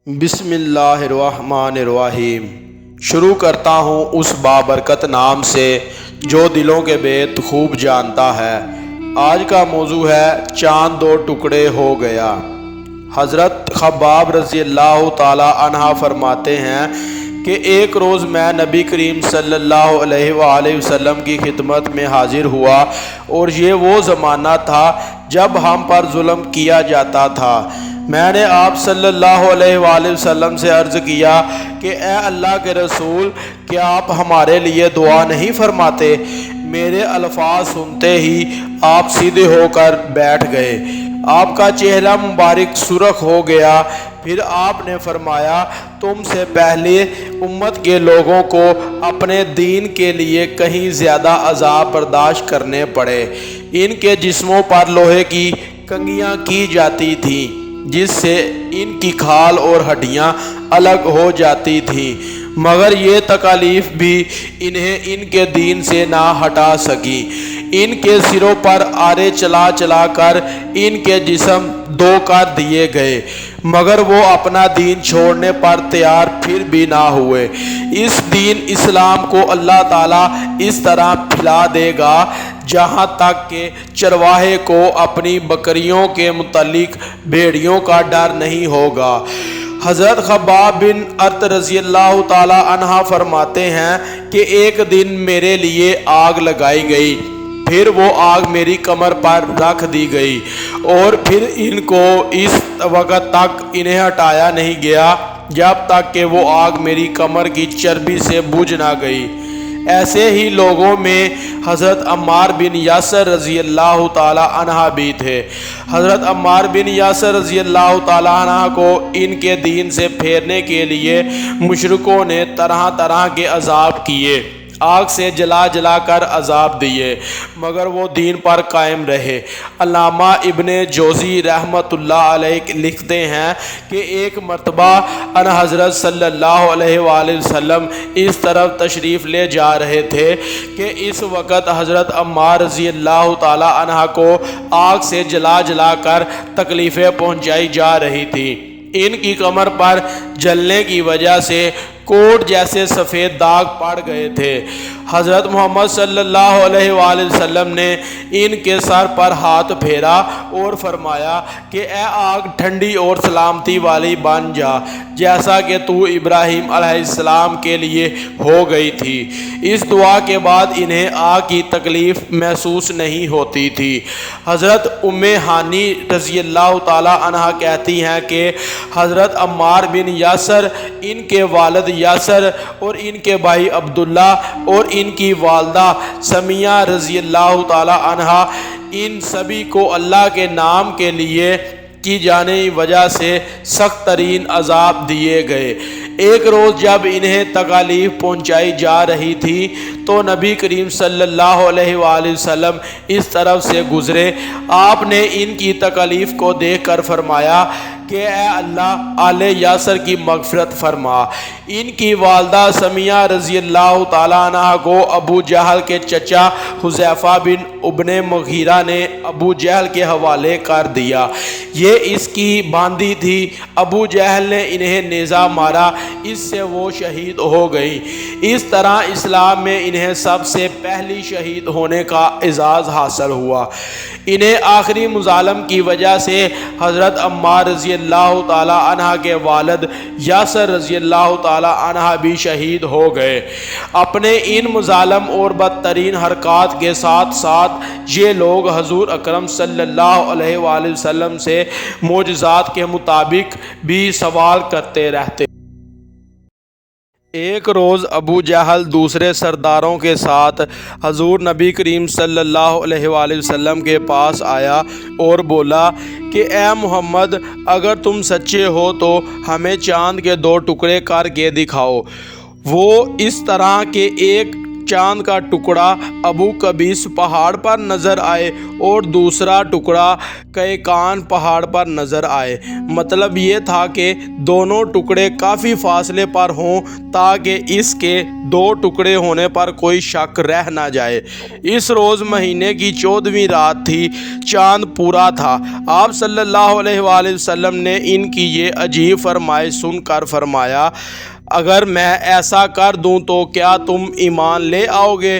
بسم اللہ الرحمن الرحیم۔ شروع کرتا ہوں اس بابرکت نام سے جو دلوں کے بیت خوب جانتا ہے۔ آج کا موضوع ہے چاند دو ٹکڑے ہو گیا۔ حضرت خباب رضی اللہ تعالی عنہ فرماتے ہیں کہ ایک روز میں نبی کریم صلی اللہ علیہ وآلہ وسلم کی خدمت میں حاضر ہوا، اور یہ وہ زمانہ تھا جب ہم پر ظلم کیا جاتا تھا۔ میں نے آپ صلی اللہ علیہ وآلہ وسلم سے عرض کیا کہ اے اللہ کے رسول، کیا آپ ہمارے لیے دعا نہیں فرماتے؟ میرے الفاظ سنتے ہی آپ سیدھے ہو کر بیٹھ گئے۔ آپ کا چہرہ مبارک سرخ ہو گیا۔ پھر آپ نے فرمایا، تم سے پہلے امت کے لوگوں کو اپنے دین کے لیے کہیں زیادہ عذاب برداشت کرنے پڑے۔ ان کے جسموں پر لوہے کی کنگھیاں کی جاتی تھیں، جس سے ان کی کھال اور ہڈیاں الگ ہو جاتی تھیں، مگر یہ تکالیف بھی انہیں ان کے دین سے نہ ہٹا سکی۔ ان کے سروں پر آرے چلا چلا کر ان کے جسم دو کر دیے گئے، مگر وہ اپنا دین چھوڑنے پر تیار پھر بھی نہ ہوئے۔ اس دین اسلام کو اللہ تعالیٰ اس طرح پھیلا دے گا جہاں تک کہ چرواہے کو اپنی بکریوں کے متعلق بھیڑیوں کا ڈر نہیں ہوگا۔ حضرت خباب بن ارت رضی اللہ تعالی عنہ فرماتے ہیں کہ ایک دن میرے لیے آگ لگائی گئی، پھر وہ آگ میری کمر پر رکھ دی گئی، اور پھر ان کو اس وقت تک انہیں ہٹایا نہیں گیا جب تک کہ وہ آگ میری کمر کی چربی سے بجھ نہ گئی۔ ایسے ہی لوگوں میں حضرت عمار بن یاسر رضی اللہ تعالی عنہ بھی تھے۔ حضرت عمار بن یاسر رضی اللہ تعالی عنہ کو ان کے دین سے پھیرنے کے لیے مشرکوں نے طرح طرح کے عذاب کیے، آگ سے جلا جلا کر عذاب دیے، مگر وہ دین پر قائم رہے۔ علامہ ابن جوزی رحمۃ اللہ علیہ لکھتے ہیں کہ ایک مرتبہ ان حضرت صلی اللہ علیہ وآلہ وسلم اس طرف تشریف لے جا رہے تھے کہ اس وقت حضرت عمار رضی اللہ تعالی عنہ کو آگ سے جلا جلا کر تکلیفیں پہنچائی جا رہی تھیں۔ ان کی کمر پر جلنے کی وجہ سے کوٹ جیسے سفید داغ پڑ گئے تھے۔ حضرت محمد صلی اللہ علیہ وآلہ وسلم نے ان کے سر پر ہاتھ پھیرا اور فرمایا کہ اے آگ ٹھنڈی اور سلامتی والی بن جا، جیسا کہ تو ابراہیم علیہ السلام کے لیے ہو گئی تھی۔ اس دعا کے بعد انہیں آگ کی تکلیف محسوس نہیں ہوتی تھی۔ حضرت ام ہانی رضی اللہ تعالی عنہ کہتی ہیں کہ حضرت عمار بن یاسر، ان کے والد یاسر اور ان کے بھائی عبداللہ اور ان کی والدہ سمیہ رضی اللہ تعالی عنہ، ان سبھی کو اللہ کے نام کے لیے کی جانے کی وجہ سے سخت ترین عذاب دیے گئے۔ ایک روز جب انہیں تکالیف پہنچائی جا رہی تھی تو نبی کریم صلی اللہ علیہ وآلہ وسلم اس طرف سے گزرے۔ آپ نے ان کی تکالیف کو دیکھ کر فرمایا کہ اے اللہ آل یاسر کی مغفرت فرما۔ ان کی والدہ سمیہ رضی اللہ تعالیٰ عنہ کو ابو جہل کے چچا حذیفہ بن ابن مغیرہ نے ابو جہل کے حوالے کر دیا۔ یہ اس کی باندھی تھی۔ ابو جہل نے انہیں نیزہ مارا، اس سے وہ شہید ہو گئی۔ اس طرح اسلام میں انہیں سب سے پہلی شہید ہونے کا اعزاز حاصل ہوا۔ انہیں آخری مظالم کی وجہ سے حضرت عمار رضی اللہ تعالی عنہ کے والد یاسر رضی اللہ تعالی عنہ بھی شہید ہو گئے۔ اپنے ان مظالم اور بدترین حرکات کے ساتھ ساتھ یہ لوگ حضور اکرم صلی اللہ علیہ وآلہ وسلم سے معجزات کے مطابق بھی سوال کرتے رہتے۔ ایک روز ابو جہل دوسرے سرداروں کے ساتھ حضور نبی کریم صلی اللہ علیہ وآلہ وسلم کے پاس آیا اور بولا کہ اے محمد، اگر تم سچے ہو تو ہمیں چاند کے دو ٹکڑے کر کے دکھاؤ۔ وہ اس طرح کہ ایک चांद का टुकड़ा अबू कबीस पहाड़ पर नज़र आए और दूसरा टुकड़ा कैकान पहाड़ पर नज़र आए। मतलब ये था कि दोनों टुकड़े काफ़ी फासले पर हों ताकि इसके दो टुकड़े होने पर कोई शक रह ना जाए। इस रोज़ महीने की 14वीं रात थी, चांद पूरा था। आप सल्लल्लाहु अलैहि वसल्लम ने इनकी ये अजीब फरमाइश सुनकर फरमाया, अगर मैं ऐसा कर दूं तो क्या तुम ईमान ले आओगे?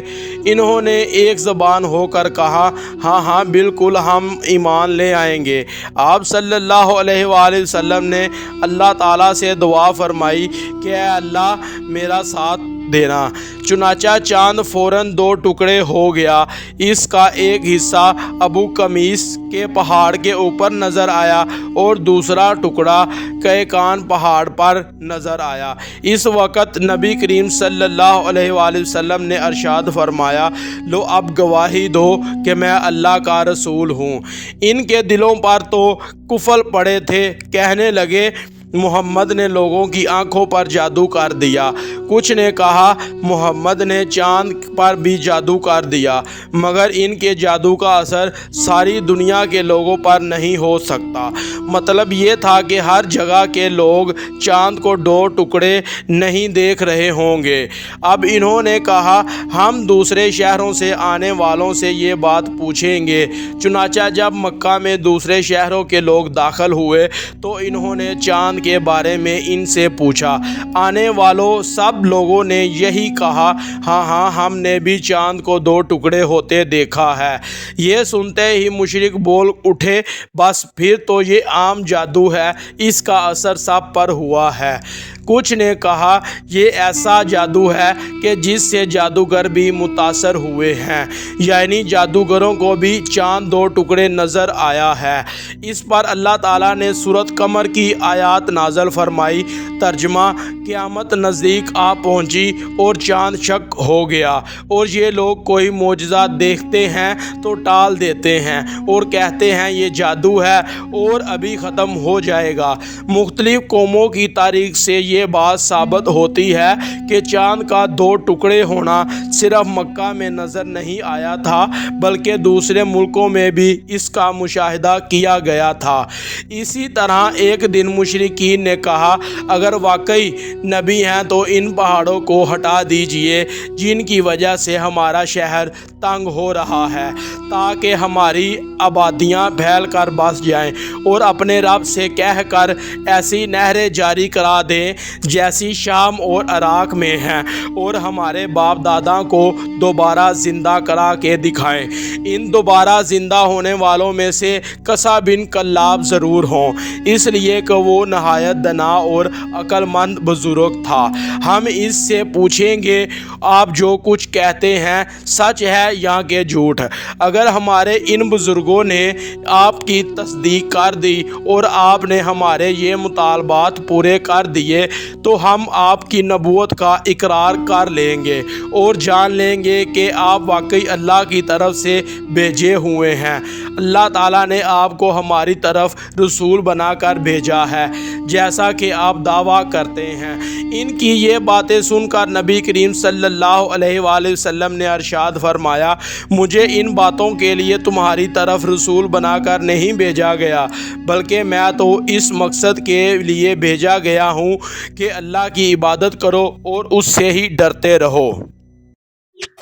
इन्होंने एक ज़बान होकर कहा, हाँ हाँ बिल्कुल हम ईमान ले आएंगे। आप सल्लल्लाहु अलैहि वसल्लम ने अल्लाह ताला से दुआ फरमाई कि ऐ अल्लाह मेरा साथ देना। चुनाचा चांद फ़ौरन दो टुकड़े हो गया। इसका एक हिस्सा अबू कमीस के पहाड़ के ऊपर नज़र आया और दूसरा टुकड़ा कैकान पहाड़ पर नज़र आया। इस वक़्त नबी करीम सल्लल्लाहु अलैहि वसल्लम ने अरशाद फरमाया, लो अब गवाही दो कि मैं अल्लाह का रसूल हूँ। इनके दिलों पर तो कुफल पड़े थे, कहने लगे मोहम्मद ने लोगों की आंखों पर जादू कर दिया। कुछ ने कहा मोहम्मद ने चांद पर भी जादू कर दिया, मगर इनके जादू का असर सारी दुनिया के लोगों पर नहीं हो सकता। मतलब ये था कि हर जगह के लोग चांद को दो टुकड़े नहीं देख रहे होंगे। अब इन्होंने कहा हम दूसरे शहरों से आने वालों से ये बात पूछेंगे। चुनाचा जब मक्का में दूसरे शहरों के लोग दाखिल हुए तो इन्होंने चांद के बारे में इनसे पूछा। आने वालों सब लोगों ने यही कहा, हाँ हाँ हमने भी चांद को दो टुकड़े होते देखा है। ये सुनते ही मुशरिक बोल उठे, बस फिर तो ये आम जादू है, इसका असर सब पर हुआ है। कुछ ने कहा ये ऐसा जादू है कि जिससे जादूगर भी मुतासर हुए हैं, यानी जादूगरों को भी चांद दो टुकड़े नज़र आया है। इस पर अल्लाह ताला ने सूरत कमर की आयत नाज़ल फरमाई। तर्जमा, क़यामत नज़दीक आ पहुंची और चांद शक हो गया और ये लोग कोई मोजज़ा देखते हैं तो टाल देते हैं और कहते हैं ये जादू है और अभी ख़त्म हो जाएगा। मुख्तलिफ़ कौमों की तारीख़ से ये बात साबित होती है कि चांद का दो टुकड़े होना सिर्फ मक्का में नज़र नहीं आया था, बल्कि दूसरे मुल्कों में भी इसका मुशाहिदा किया गया था। इसी तरह एक दिन मुशरिकीन ने कहा, अगर वाकई नबी हैं तो इन पहाड़ों को हटा दीजिए जिनकी वजह से हमारा शहर तंग हो रहा है, ताकि हमारी आबादियाँ फैल कर बस जाएं, और अपने रब से कह कर ऐसी नहरें जारी करा दें जैसी शाम और इराक में हैं, और हमारे बाप दादा को दोबारा ज़िंदा करा के दिखाएं। इन दोबारा ज़िंदा होने वालों में से कसा बिन कल्लाब ज़रूर हों, इसलिए कि वो नहायत दना और अक्लमंद बुज़ुर्ग था। हम इससे पूछेंगे आप जो कुछ कहते हैं सच है या कि झूठ। अगर हमारे इन बुज़ुर्गों ने आपकी तस्दीक कर दी और आपने हमारे ये मुतालबात पूरे कर दिए तो हम आपकी नबूवत का इकरार कर लेंगे और जान लेंगे कि आप वाकई अल्लाह की तरफ से भेजे हुए हैं। अल्लाह ताला ने आपको हमारी तरफ रसूल बनाकर भेजा है जैसा कि आप दावा करते हैं। इनकी ये बातें सुनकर नबी करीम सल्लल्लाहु अलैहि वसल्लम ने अरशाद फरमाया, मुझे इन बातों के लिए तुम्हारी तरफ रसूल बनाकर नहीं भेजा गया, बल्कि मैं तो इस मकसद के लिए भेजा गया हूँ कि अल्लाह की इबादत करो और उससे ही डरते रहो।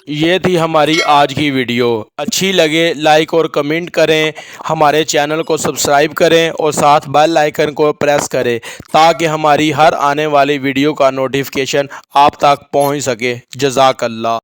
ये थी हमारी आज की वीडियो। अच्छी लगे लाइक और कमेंट करें, हमारे चैनल को सब्सक्राइब करें और साथ बेल आइकन को प्रेस करें ताकि हमारी हर आने वाली वीडियो का नोटिफिकेशन आप तक पहुंच सके। जज़ाकल्लाह।